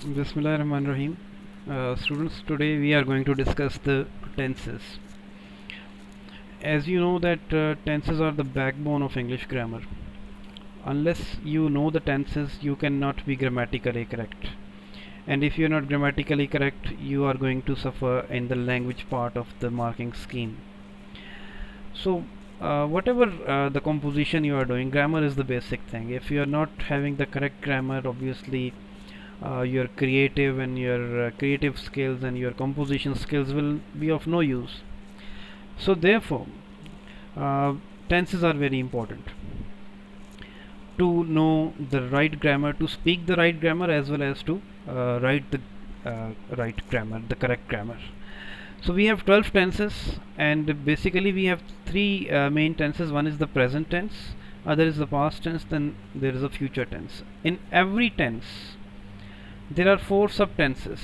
Bismillahirrahmanirrahim. Students, today we are going to discuss the tenses. As you know that tenses are the backbone of English grammar. Unless you know the tenses, you cannot be grammatically correct. And if you are not grammatically correct, you are going to suffer in the language part of the marking scheme. So, whatever the composition you are doing, grammar is the basic thing. If you are not having the correct grammar, obviously your creative and your creative skills and your composition skills will be of no use. So therefore tenses are very important to know the right grammar, to speak the right grammar, as well as to write the right grammar, the correct grammar. So we have 12 tenses, and basically we have three main tenses. One is the present tense, other is the past tense, then there is a future tense. In every tense there are four subtenses,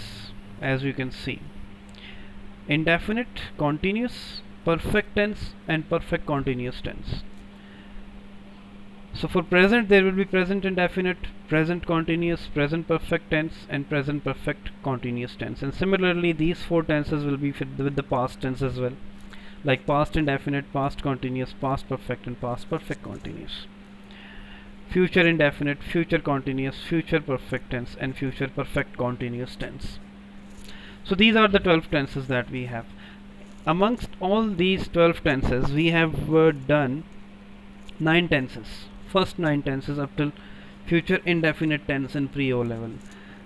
as you can see: indefinite, continuous, perfect tense, and perfect continuous tense. So for present there will be present indefinite, present continuous, present perfect tense, and present perfect continuous tense. And similarly these four tenses will be fit with the past tense as well, like past indefinite, past continuous, past perfect, and past perfect continuous. Future indefinite, future continuous, future perfect tense, and future perfect continuous tense. So these are the 12 tenses that we have. Amongst all these 12 tenses, we have done 9 tenses. First 9 tenses up till future indefinite tense in pre-O level.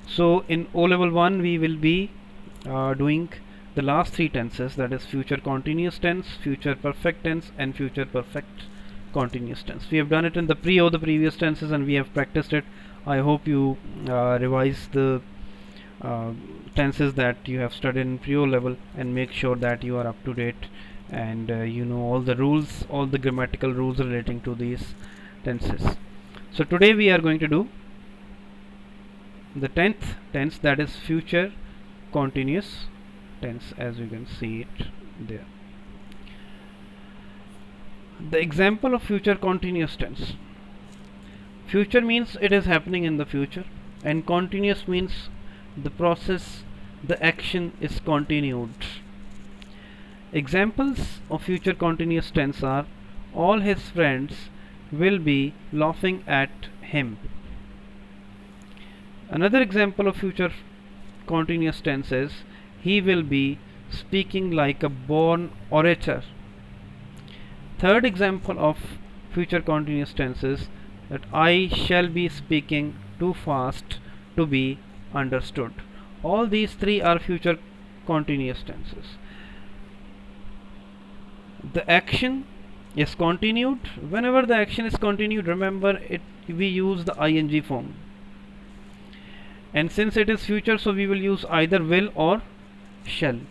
So in O level 1 we will be doing the last 3 tenses, that is future continuous tense, future perfect tense, and future perfect continuous tense. We have done it in the pre-O, the previous tenses, and we have practiced it. I hope you revise the tenses that you have studied in pre-O level and make sure that you are up to date and you know all the rules, all the grammatical rules relating to these tenses. So today we are going to do the 10th tense, that is future continuous tense, as you can see it there. The example of future continuous tense. Future means it is happening in the future, and continuous means the process, the action is continued. Examples of future continuous tense are: all his friends will be laughing at him. Another example of future continuous tense is: he will be speaking like a born orator. Third example of future continuous tense is that I shall be speaking too fast to be understood. All these three are future continuous tenses. The action is continued. Whenever the action is continued, remember it, we use the ing form. And since it is future, so we will use either will or shall.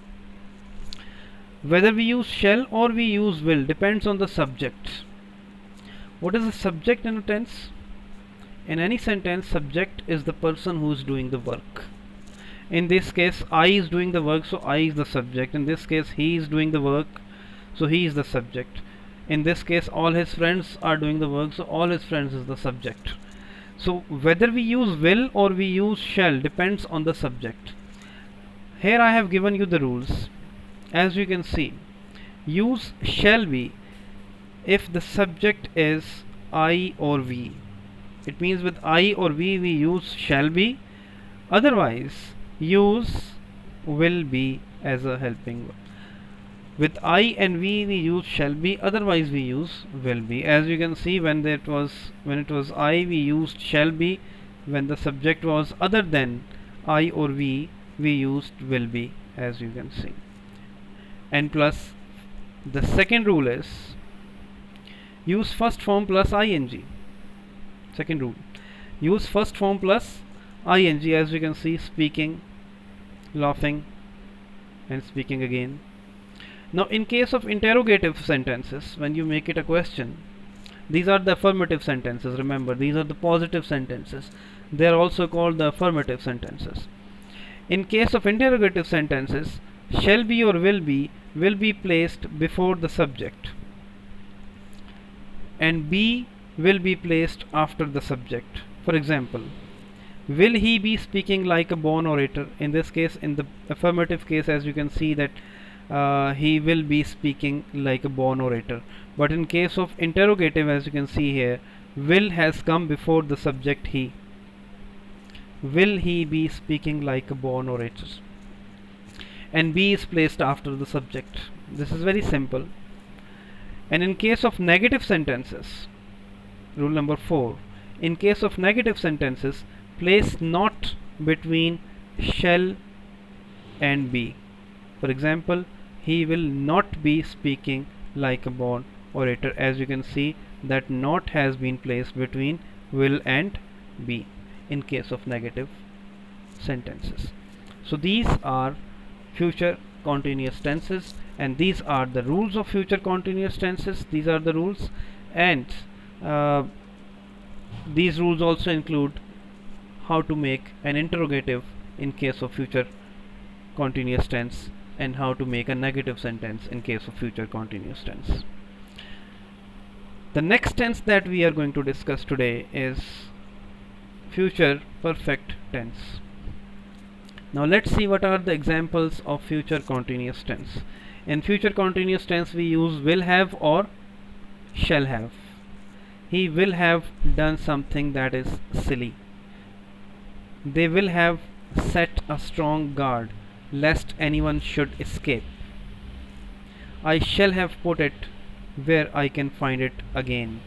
Whether we use shall or we use will depends on the subject. What is the subject in a tense? In any sentence, subject is the person who is doing the work. In this case, I is doing the work, so I is the subject. In this case, he is doing the work, so he is the subject. In this case, all his friends are doing the work, so all his friends is the subject. So whether we use will or we use shall depends on the subject. Here I have given you the rules. As you can see, use shall be if the subject is I or we. It means with I or we use shall be. Otherwise, use will be as a helping verb. With I and we use shall be. Otherwise, we use will be. As you can see, when it was I, we used shall be. When the subject was other than I or we used will be. As you can see. And plus, the second rule is use first form plus ing. Second rule, use first form plus ing. As you can see, speaking, laughing, and speaking again. Now in case of interrogative sentences, when you make it a question, these are the affirmative sentences. Remember, these are the positive sentences. They are also called the affirmative sentences. In case of interrogative sentences, shall be or will be placed before the subject, and be will be placed after the subject. For example, Will he be speaking like a born orator? In this case, in the affirmative case, as you can see that he will be speaking like a born orator. But in case of interrogative, as you can see here, will has come before the subject he. Will he be speaking like a born orator? And be is placed after the subject. This is very simple. And in case of negative sentences, rule number 4, in case of negative sentences, place not between shall and be. For example, he will not be speaking like a born orator. As you can see that not has been placed between will and be in case of negative sentences. So these are future continuous tenses, and these are the rules of future continuous tenses. These are the rules, and these rules also include how to make an interrogative in case of future continuous tense and how to make a negative sentence in case of future continuous tense. The next tense that we are going to discuss today is future perfect tense. Now let's see what are the examples of future continuous tense. In future continuous tense we use will have or shall have. He will have done something that is silly. They will have set a strong guard lest anyone should escape. I shall have put it where I can find it again.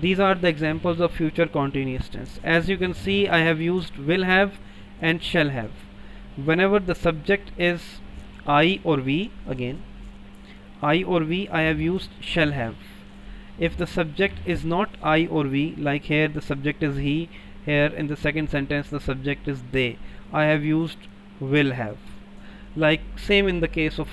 These are the examples of future continuous tense. As you can see, I have used will have and shall have. Whenever the subject is I or we, again I or we, I have used shall have. If the subject is not I or we, like here the subject is he, here in the second sentence the subject is they, I have used will have. Like same in the case of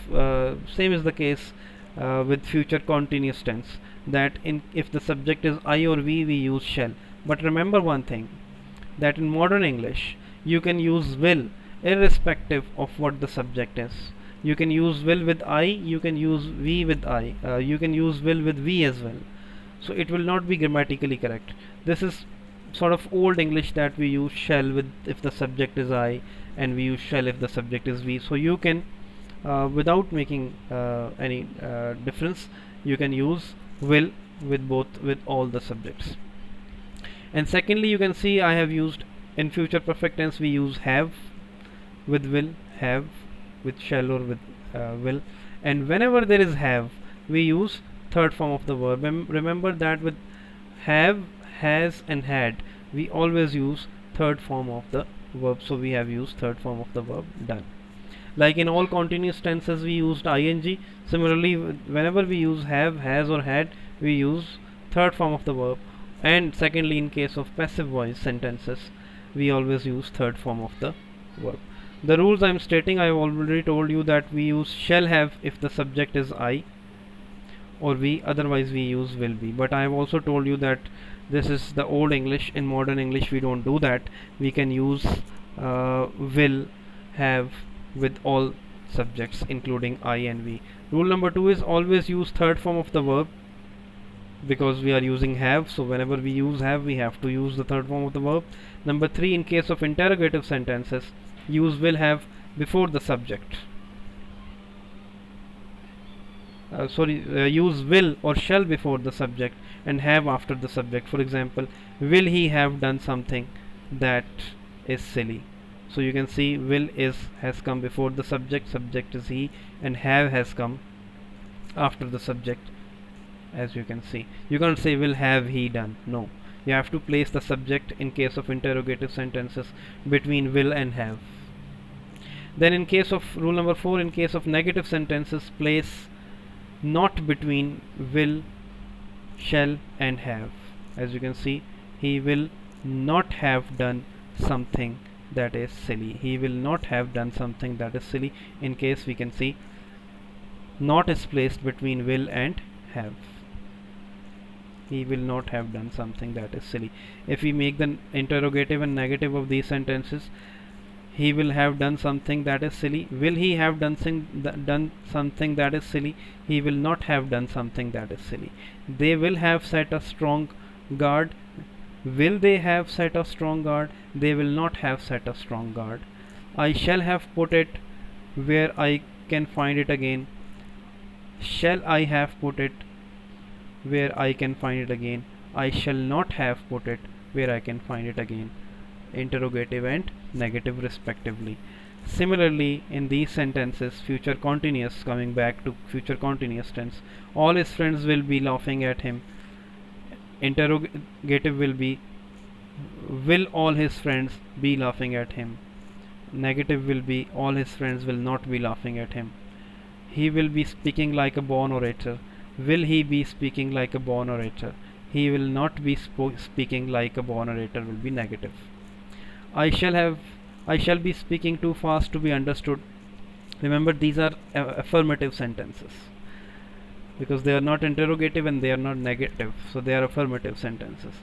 same is the case with future continuous tense, that if the subject is I or we use shall. But remember one thing, that in modern English you can use will irrespective of what the subject is. You can use will with I, you can use we with I, you can use will with we as well. So it will not be grammatically correct. This is sort of old English, that we use shall with if the subject is I, and we use shall if the subject is we. So you can without making any difference, you can use will with all the subjects. And secondly, you can see I have used in future perfect tense we use have with will, have with shall or with will, and whenever there is have we use third form of the verb. Remember that with have, has and had we always use third form of the verb, so we have used third form of the verb done. Like in all continuous tenses we used ing. Similarly, whenever we use have, has or had, we use third form of the verb. And secondly, in case of passive voice sentences we always use third form of the verb. The rules I am stating, I have already told you that we use shall have if the subject is I or we, otherwise we use will be. But I have also told you that this is the old English. In modern English we don't do that. We can use will, have with all subjects including I and we. Rule number 2 is always use third form of the verb, because we are using have, so whenever we use have we have to use the third form of the verb. Number 3, in case of interrogative sentences use will have before the subject. Use will or shall before the subject and have after the subject. For example, will he have done something that is silly? So you can see will has come before the subject, subject is he, and have has come after the subject. As you can see, you can't say will have he done. No, you have to place the subject in case of interrogative sentences between will and have. Then in case of rule number 4, in case of negative sentences, place not between will, shall and have. As you can see, he will not have done something that is silly. He will not have done something that is silly. In case we can see not is placed between will and have. He will not have done something that is silly. If we make the interrogative and negative of these sentences, he will have done something that is silly. Will he have done something that is silly? He will not have done something that is silly. They will have set a strong guard Will they have set a strong guard? They will not have set a strong guard. I shall have put it where I can find it again. Shall I have put it where I can find it again? I shall not have put it where I can find it again. Interrogative and negative respectively. Similarly, in these sentences, future continuous, coming back to future continuous tense, all his friends will be laughing at him. Interrogative will be, will all his friends be laughing at him? Negative will be, all his friends will not be laughing at him. He will be speaking like a born orator. Will he be speaking like a born orator? He will not be speaking like a born orator will be negative. I shall be speaking too fast to be understood. Remember, these are affirmative sentences because they are not interrogative and they are not negative, so they are affirmative sentences.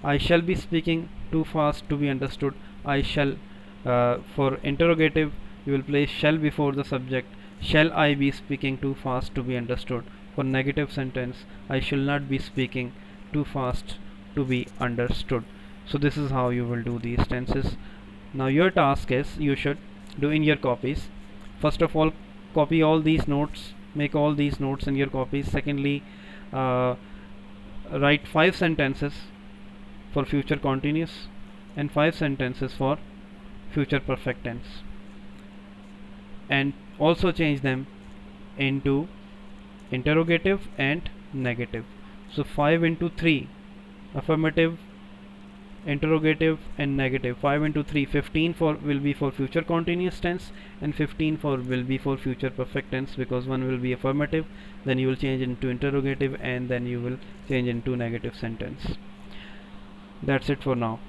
I shall be speaking too fast to be understood. I shall, for interrogative, you will place shall before the subject. Shall I be speaking too fast to be understood? For negative sentence, I shall not be speaking too fast to be understood. So this is how you will do these tenses. Now your task is, you should do in your copies. First of all, copy all these notes, make all these notes in your copies. Secondly, write 5 sentences for future continuous and 5 sentences for future perfect tense, and also change them into interrogative and negative. So 5 into 3, affirmative, interrogative and negative. 5 into 3, 15 for will be for future continuous tense and 15 for will be for future perfect tense, because one will be affirmative, then you will change into interrogative, and then you will change into negative sentence. That's it for now.